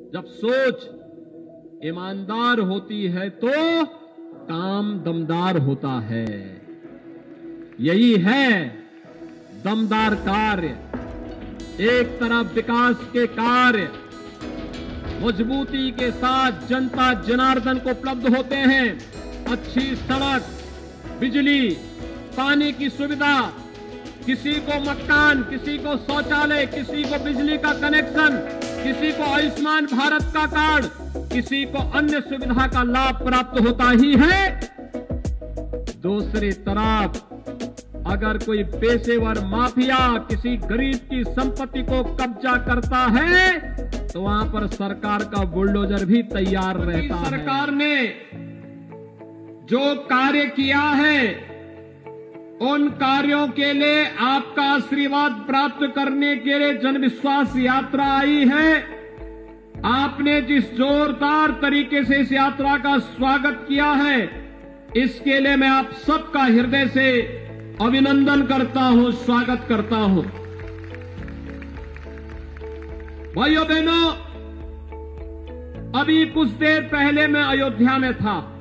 जब सोच ईमानदार होती है तो काम दमदार होता है। यही है दमदार कार्य। एक तरफ विकास के कार्य मजबूती के साथ जनता जनार्दन को उपलब्ध होते हैं। अच्छी सड़क, बिजली, पानी की सुविधा, किसी को मकान, किसी को शौचालय, किसी को बिजली का कनेक्शन, किसी को आयुष्मान भारत का कार्ड, किसी को अन्य सुविधा का लाभ प्राप्त होता ही है। दूसरी तरफ अगर कोई पेशेवर माफिया किसी गरीब की संपत्ति को कब्जा करता है तो वहां पर सरकार का बुलडोजर भी तैयार रहता है। सरकार ने जो कार्य किया है उन कार्यों के लिए आपका आशीर्वाद प्राप्त करने के लिए जनविश्वास यात्रा आई है। आपने जिस जोरदार तरीके से इस यात्रा का स्वागत किया है, इसके लिए मैं आप सबका हृदय से अभिनंदन करता हूं, स्वागत करता हूं। भाइयों बहनों, अभी कुछ देर पहले मैं अयोध्या में था।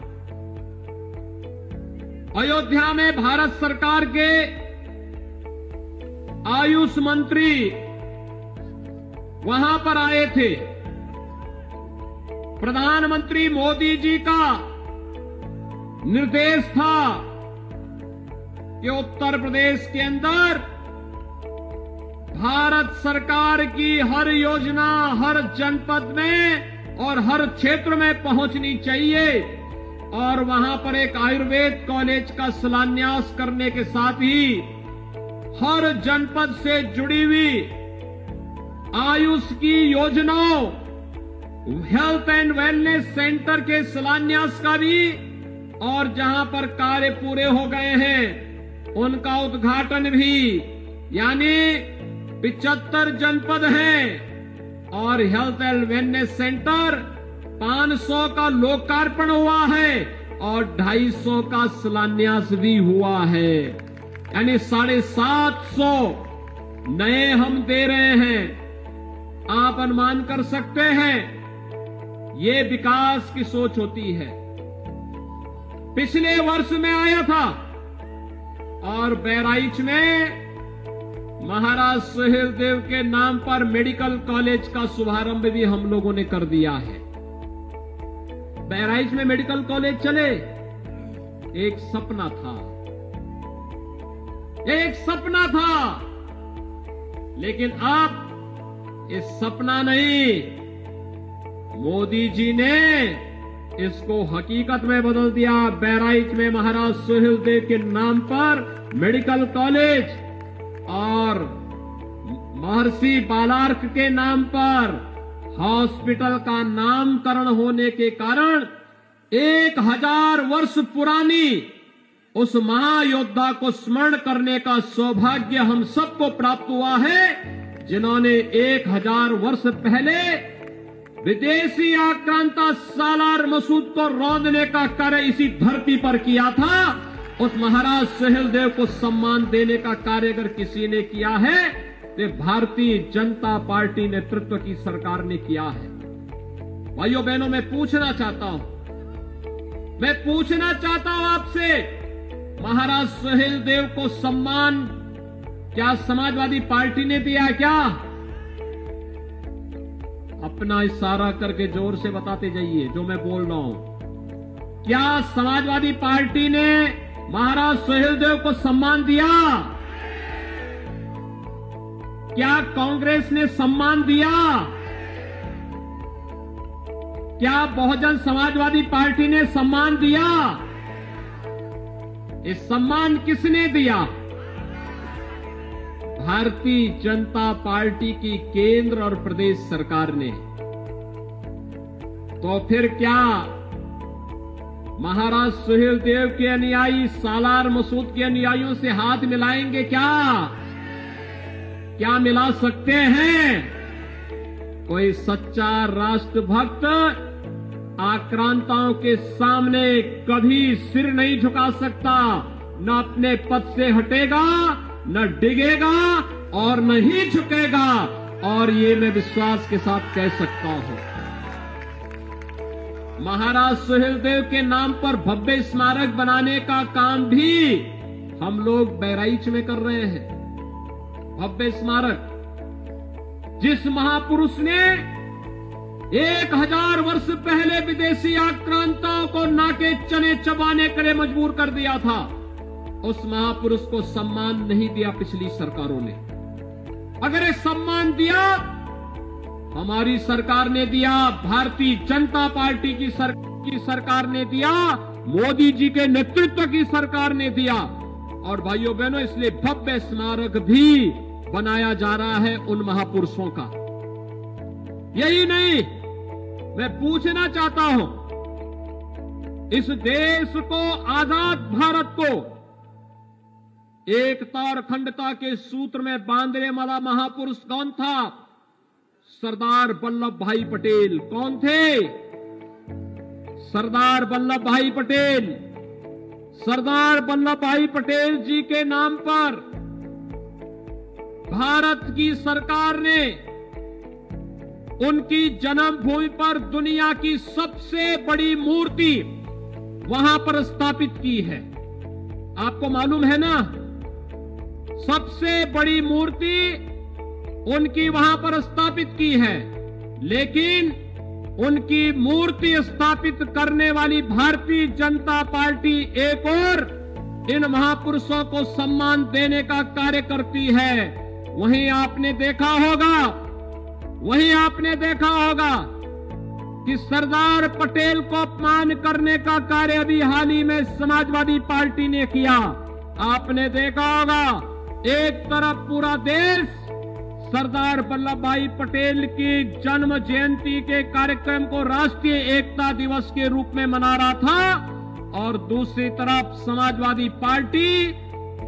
अयोध्या में भारत सरकार के आयुष मंत्री वहां पर आए थे। प्रधानमंत्री मोदी जी का निर्देश था कि उत्तर प्रदेश के अंदर भारत सरकार की हर योजना हर जनपद में और हर क्षेत्र में पहुंचनी चाहिए और वहां पर एक आयुर्वेद कॉलेज का शिलान्यास करने के साथ ही हर जनपद से जुड़ी हुई आयुष की योजनाओं, हेल्थ एंड वेलनेस सेंटर के शिलान्यास का भी और जहां पर कार्य पूरे हो गए हैं उनका उद्घाटन भी, यानी 75 जनपद हैं और हेल्थ एंड वेलनेस सेंटर 500 का लोकार्पण हुआ है और 250 का शिलान्यास भी हुआ है। यानी 750 नए हम दे रहे हैं। आप अनुमान कर सकते हैं ये विकास की सोच होती है। पिछले वर्ष में आया था और बहराइच में महाराज सुहेलदेव के नाम पर मेडिकल कॉलेज का शुभारंभ भी हम लोगों ने कर दिया है। बहराइच में मेडिकल कॉलेज चले, एक सपना था, एक सपना था, लेकिन अब इस सपना नहीं, मोदी जी ने इसको हकीकत में बदल दिया। बहराइच में महाराज सुहेलदेव के नाम पर मेडिकल कॉलेज और महर्षि बालार्क के नाम पर हॉस्पिटल का नामकरण होने के कारण 1000 वर्ष पुरानी उस महायोद्धा को स्मरण करने का सौभाग्य हम सबको प्राप्त हुआ है, जिन्होंने 1000 वर्ष पहले विदेशी आक्रांता सालार मसूद को रौंदने का कार्य इसी धरती पर किया था। उस महाराज सुहेलदेव को सम्मान देने का कार्य अगर किसी ने किया है तो भारतीय जनता पार्टी नेतृत्व की सरकार ने किया है। भाइयों बहनों, मैं पूछना चाहता हूं आपसे, महाराज सुहेलदेव को सम्मान क्या समाजवादी पार्टी ने दिया क्या? अपना इशारा करके जोर से बताते जाइए जो मैं बोल रहा हूं। क्या समाजवादी पार्टी ने महाराज सुहेलदेव को सम्मान दिया? क्या कांग्रेस ने सम्मान दिया? क्या बहुजन समाजवादी पार्टी ने सम्मान दिया? इस सम्मान किसने दिया? भारतीय जनता पार्टी की केंद्र और प्रदेश सरकार ने। तो फिर क्या महाराज सुहेलदेव के अनुयायी सालार मसूद के अनुयायियों से हाथ मिलाएंगे क्या मिला सकते हैं? कोई सच्चा राष्ट्रभक्त आक्रांताओं के सामने कभी सिर नहीं झुका सकता, न अपने पद से हटेगा, न डिगेगा और न ही झुकेगा। और ये मैं विश्वास के साथ कह सकता हूं। महाराज सुहेलदेव के नाम पर भव्य स्मारक बनाने का काम भी हम लोग बहराइच में कर रहे हैं। भव्य स्मारक, जिस महापुरुष ने 1000 वर्ष पहले विदेशी आक्रांताओं को नाके चने चबाने के लिए मजबूर कर दिया था, उस महापुरुष को सम्मान नहीं दिया पिछली सरकारों ने। अगर ये सम्मान दिया, हमारी सरकार ने दिया, भारतीय जनता पार्टी की सरकार ने दिया, मोदी जी के नेतृत्व की सरकार ने दिया। और भाइयों बहनों, इसलिए भव्य स्मारक भी बनाया जा रहा है उन महापुरुषों का। यही नहीं, मैं पूछना चाहता हूं, इस देश को, आजाद भारत को एकता और अखंडता के सूत्र में बांधने वाला महापुरुष कौन था? सरदार वल्लभ भाई पटेल। कौन थे? सरदार वल्लभ भाई पटेल। सरदार वल्लभ भाई पटेल जी के नाम पर भारत की सरकार ने उनकी जन्मभूमि पर दुनिया की सबसे बड़ी मूर्ति वहां पर स्थापित की है। आपको मालूम है ना, सबसे बड़ी मूर्ति उनकी वहां पर स्थापित की है। लेकिन उनकी मूर्ति स्थापित करने वाली भारतीय जनता पार्टी एक और इन महापुरुषों को सम्मान देने का कार्य करती है। वहीं आपने देखा होगा कि सरदार पटेल को अपमान करने का कार्य अभी हाल ही में समाजवादी पार्टी ने किया। आपने देखा होगा, एक तरफ पूरा देश सरदार वल्लभ भाई पटेल की जन्म जयंती के कार्यक्रम को राष्ट्रीय एकता दिवस के रूप में मना रहा था, और दूसरी तरफ समाजवादी पार्टी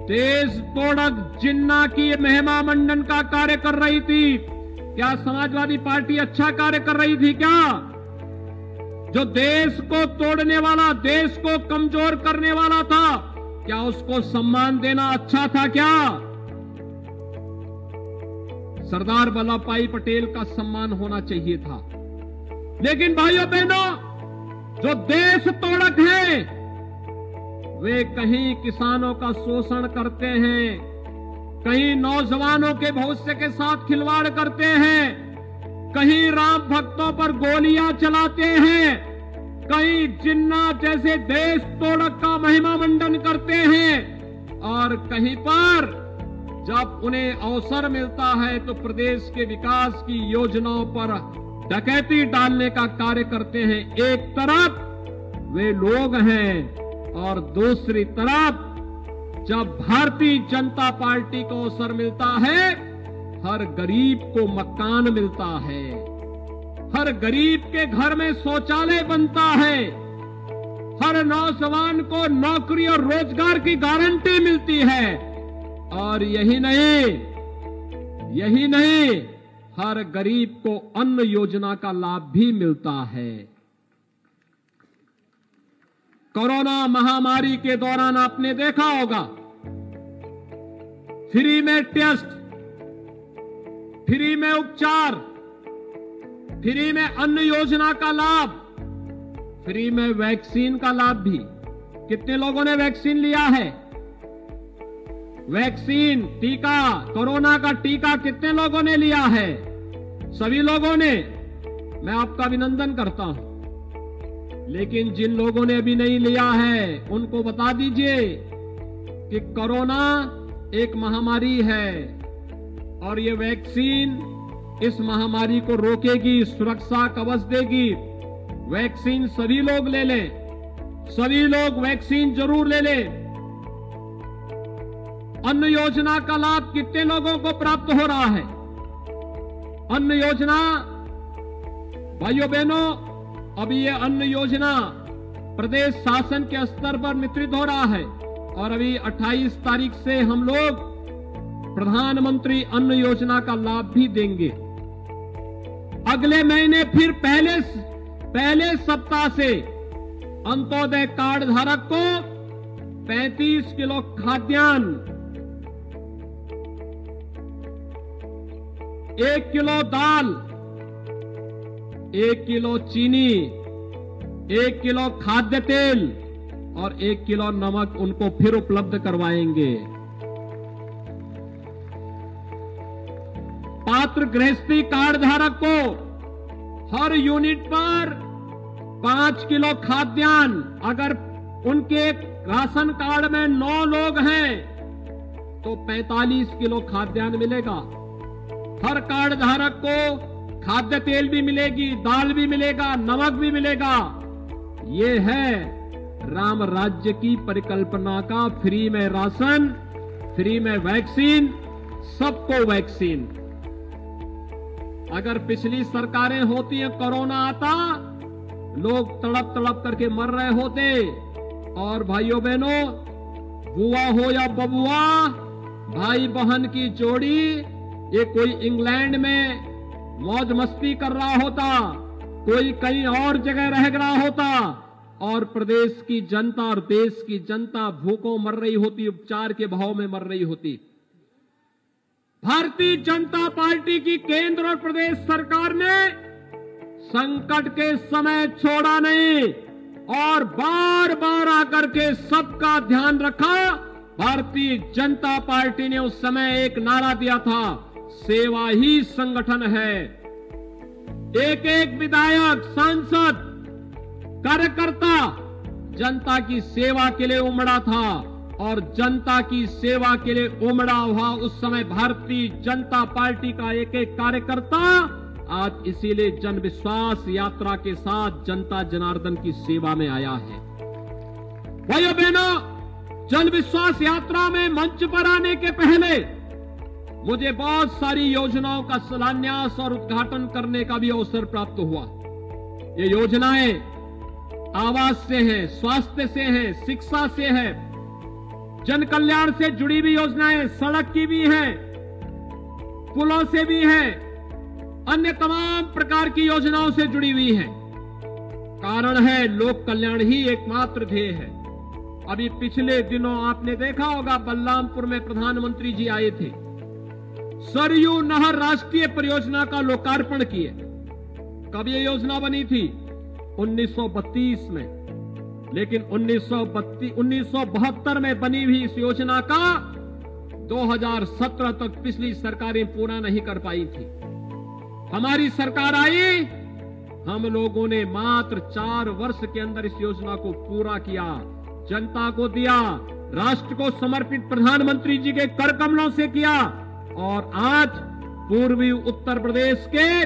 देश तोड़क जिन्ना की महिमा मंडन का कार्य कर रही थी। क्या समाजवादी पार्टी अच्छा कार्य कर रही थी क्या? जो देश को तोड़ने वाला, देश को कमजोर करने वाला था, क्या उसको सम्मान देना अच्छा था क्या? सरदार वल्लभ भाई पटेल का सम्मान होना चाहिए था। लेकिन भाइयों बहनों, जो देश तोड़क हैं, वे कहीं किसानों का शोषण करते हैं, कहीं नौजवानों के भविष्य के साथ खिलवाड़ करते हैं, कहीं राम भक्तों पर गोलियां चलाते हैं, कहीं जिन्ना जैसे देश तोड़क का महिमा मंडन करते हैं, और कहीं पर जब उन्हें अवसर मिलता है तो प्रदेश के विकास की योजनाओं पर डकैती डालने का कार्य करते हैं। एक तरफ वे लोग हैं, और दूसरी तरफ जब भारतीय जनता पार्टी को अवसर मिलता है, हर गरीब को मकान मिलता है, हर गरीब के घर में शौचालय बनता है, हर नौजवान को नौकरी और रोजगार की गारंटी मिलती है। और यही नहीं, हर गरीब को अन्न योजना का लाभ भी मिलता है। कोरोना महामारी के दौरान आपने देखा होगा, फ्री में टेस्ट, फ्री में उपचार, फ्री में अन्न योजना का लाभ, फ्री में वैक्सीन का लाभ भी। कितने लोगों ने वैक्सीन लिया है? वैक्सीन, टीका, कोरोना का टीका कितने लोगों ने लिया है? सभी लोगों ने। मैं आपका अभिनंदन करता हूं। लेकिन जिन लोगों ने अभी नहीं लिया है, उनको बता दीजिए कि कोरोना एक महामारी है, और ये वैक्सीन इस महामारी को रोकेगी, सुरक्षा कवच देगी। वैक्सीन सभी लोग ले लें, सभी लोग वैक्सीन जरूर ले लें। अन्न योजना का लाभ कितने लोगों को प्राप्त हो रहा है? अन्न योजना, भाइयों बहनों, अभी ये अन्न योजना प्रदेश शासन के स्तर पर वितरित हो रहा है, और अभी 28 तारीख से हम लोग प्रधानमंत्री अन्न योजना का लाभ भी देंगे। अगले महीने फिर पहले सप्ताह से अंत्योदय कार्ड धारक को 35 किलो खाद्यान्न, 1 किलो दाल, 1 किलो चीनी, 1 किलो खाद्य तेल और 1 किलो नमक उनको फिर उपलब्ध करवाएंगे। पात्र गृहस्थी कार्ड धारक को हर यूनिट पर 5 किलो खाद्यान्न, अगर उनके राशन कार्ड में 9 लोग हैं तो 45 किलो खाद्यान्न मिलेगा। हर कार्ड धारक को खाद्य तेल भी मिलेगी, दाल भी मिलेगा, नमक भी मिलेगा। ये है राम राज्य की परिकल्पना का फ्री में राशन, फ्री में वैक्सीन, सबको वैक्सीन। अगर पिछली सरकारें होती हैं, कोरोना आता, लोग तड़प तड़प करके मर रहे होते। और भाइयों बहनों, बुआ हो या बबुआ, भाई बहन की जोड़ी, ये कोई इंग्लैंड में मौज मस्ती कर रहा होता, कोई कहीं और जगह रह रहा होता, और प्रदेश की जनता और देश की जनता भूखों मर रही होती, उपचार के भाव में मर रही होती। भारतीय जनता पार्टी की केंद्र और प्रदेश सरकार ने संकट के समय छोड़ा नहीं और बार बार आकर के सबका ध्यान रखा। भारतीय जनता पार्टी ने उस समय एक नारा दिया था, सेवा ही संगठन है। एक एक विधायक, सांसद, कार्यकर्ता जनता की सेवा के लिए उमड़ा था और जनता की सेवा के लिए उमड़ा हुआ उस समय भारतीय जनता पार्टी का एक एक कार्यकर्ता आज इसीलिए जन विश्वास यात्रा के साथ जनता जनार्दन की सेवा में आया है। भाइयों बहनों, जन विश्वास यात्रा में मंच पर आने के पहले मुझे बहुत सारी योजनाओं का शिलान्यास और उद्घाटन करने का भी अवसर प्राप्त हुआ। ये योजनाएं आवास से हैं, स्वास्थ्य से हैं, शिक्षा से है, जन कल्याण से जुड़ी हुई योजनाएं, सड़क की भी हैं, पुलों से भी हैं, अन्य तमाम प्रकार की योजनाओं से जुड़ी हुई हैं। कारण है लोक कल्याण ही एकमात्र ध्येय है। अभी पिछले दिनों आपने देखा होगा, बलरामपुर में प्रधानमंत्री जी आए थे, सरयू नहर राष्ट्रीय परियोजना का लोकार्पण किए। कब ये योजना बनी थी? 1932 में। लेकिन 1972 में बनी हुई इस योजना का 2017 तक पिछली सरकारें पूरा नहीं कर पाई थी। हमारी सरकार आई, हम लोगों ने मात्र 4 वर्ष के अंदर इस योजना को पूरा किया, जनता को दिया, राष्ट्र को समर्पित प्रधानमंत्री जी के कर कमलों से किया। और आज पूर्वी उत्तर प्रदेश के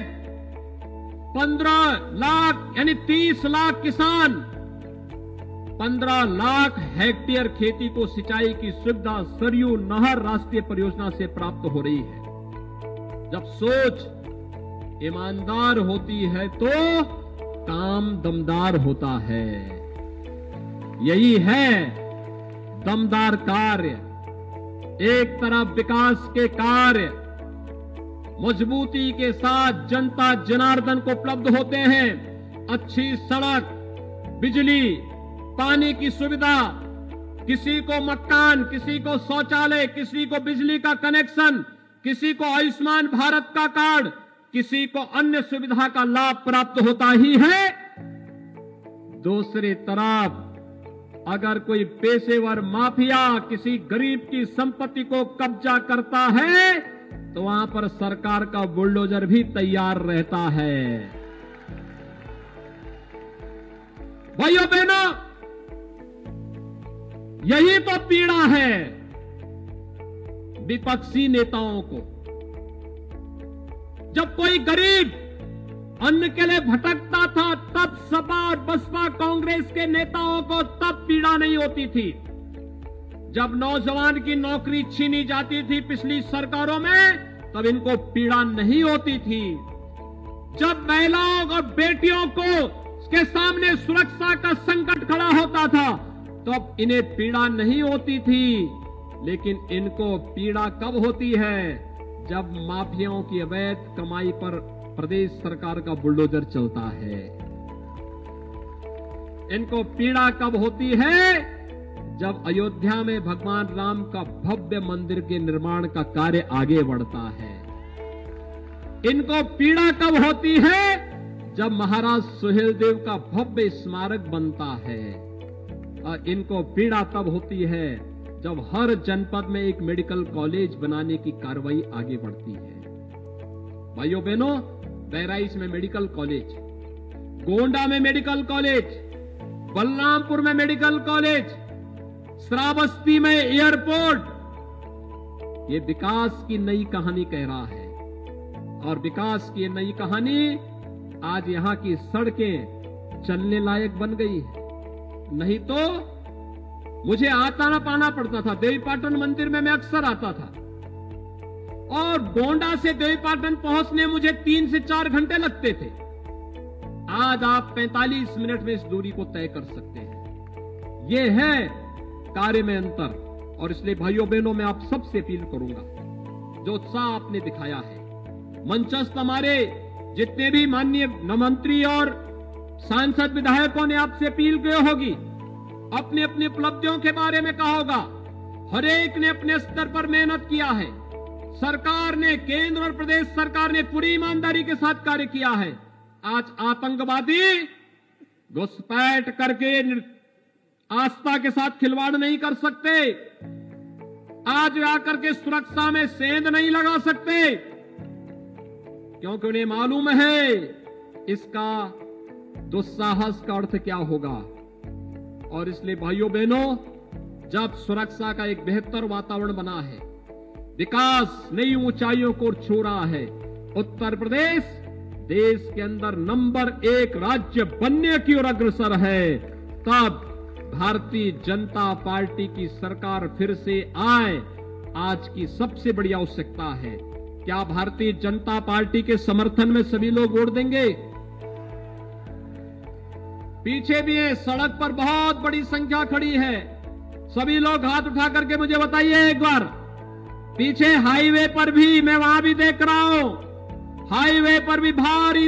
15 लाख यानी 30 लाख किसान 15 लाख हेक्टेयर खेती को सिंचाई की सुविधा सरयू नहर राष्ट्रीय परियोजना से प्राप्त हो रही है। जब सोच ईमानदार होती है तो काम दमदार होता है। यही है दमदार कार्य। एक तरफ विकास के कार्य मजबूती के साथ जनता जनार्दन को उपलब्ध होते हैं। अच्छी सड़क, बिजली, पानी की सुविधा, किसी को मकान, किसी को शौचालय, किसी को बिजली का कनेक्शन, किसी को आयुष्मान भारत का कार्ड, किसी को अन्य सुविधा का लाभ प्राप्त होता ही है। दूसरी तरफ अगर कोई पेशेवर माफिया किसी गरीब की संपत्ति को कब्जा करता है तो वहां पर सरकार का बुलडोजर भी तैयार रहता है। भाइयों बहनों, यही तो पीड़ा है विपक्षी नेताओं को। जब कोई गरीब अन्न के लिए भटकता था तब सपा और बसपा कांग्रेस के नेताओं को तब पीड़ा नहीं होती थी। जब नौजवान की नौकरी छीनी जाती थी पिछली सरकारों में तब इनको पीड़ा नहीं होती थी। जब महिलाओं और बेटियों को के सामने सुरक्षा का संकट खड़ा होता था तब इन्हें पीड़ा नहीं होती थी। लेकिन इनको पीड़ा कब होती है? जब माफियाओं की अवैध कमाई पर प्रदेश सरकार का बुलडोजर चलता है। इनको पीड़ा कब होती है? जब अयोध्या में भगवान राम का भव्य मंदिर के निर्माण का कार्य आगे बढ़ता है। इनको पीड़ा कब होती है? जब महाराज सुहेलदेव का भव्य स्मारक बनता है, और इनको पीड़ा तब होती है जब हर जनपद में एक मेडिकल कॉलेज बनाने की कार्रवाई आगे बढ़ती है। भाइयों बहनों, बहराइच में मेडिकल कॉलेज, गोंडा में मेडिकल कॉलेज, बलरामपुर में मेडिकल कॉलेज, श्रावस्ती में एयरपोर्ट, ये विकास की नई कहानी कह रहा है। और विकास की नई कहानी आज यहां की सड़कें चलने लायक बन गई है। नहीं तो मुझे आता ना पाना पड़ता था। देवीपाटन मंदिर में मैं अक्सर आता था, और गोंडा से देवीपाटन पहुंचने मुझे 3 से 4 घंटे लगते थे। आज आप 45 मिनट में इस दूरी को तय कर सकते हैं। यह है कार्य में अंतर। और इसलिए भाइयों बहनों, मैं आप सबसे अपील करूंगा, जो उत्साह आपने दिखाया है, मंचस्थ हमारे जितने भी माननीय मंत्री और सांसद विधायकों ने आपसे अपील की होगी, अपनी अपनी उपलब्धियों के बारे में कहा होगा। हर एक ने अपने स्तर पर मेहनत किया है। सरकार ने, केंद्र और प्रदेश सरकार ने पूरी ईमानदारी के साथ कार्य किया है। आज आतंकवादी घुसपैठ करके आस्था के साथ खिलवाड़ नहीं कर सकते। आज आकर के सुरक्षा में सेंध नहीं लगा सकते, क्योंकि उन्हें मालूम है इसका दुस्साहस का अर्थ क्या होगा। और इसलिए भाइयों बहनों, जब सुरक्षा का एक बेहतर वातावरण बना है, विकास नई ऊंचाइयों को छू रहा है, उत्तर प्रदेश देश के अंदर नंबर 1 राज्य बनने की ओर अग्रसर है, तब भारतीय जनता पार्टी की सरकार फिर से आए, आज की सबसे बड़ी आवश्यकता है। क्या भारतीय जनता पार्टी के समर्थन में सभी लोग वोट देंगे? पीछे भी है, सड़क पर बहुत बड़ी संख्या खड़ी है। सभी लोग हाथ उठा करके मुझे बताइए एक बार। पीछे हाईवे पर भी, मैं वहां भी देख रहा हूं, हाईवे पर भी भारी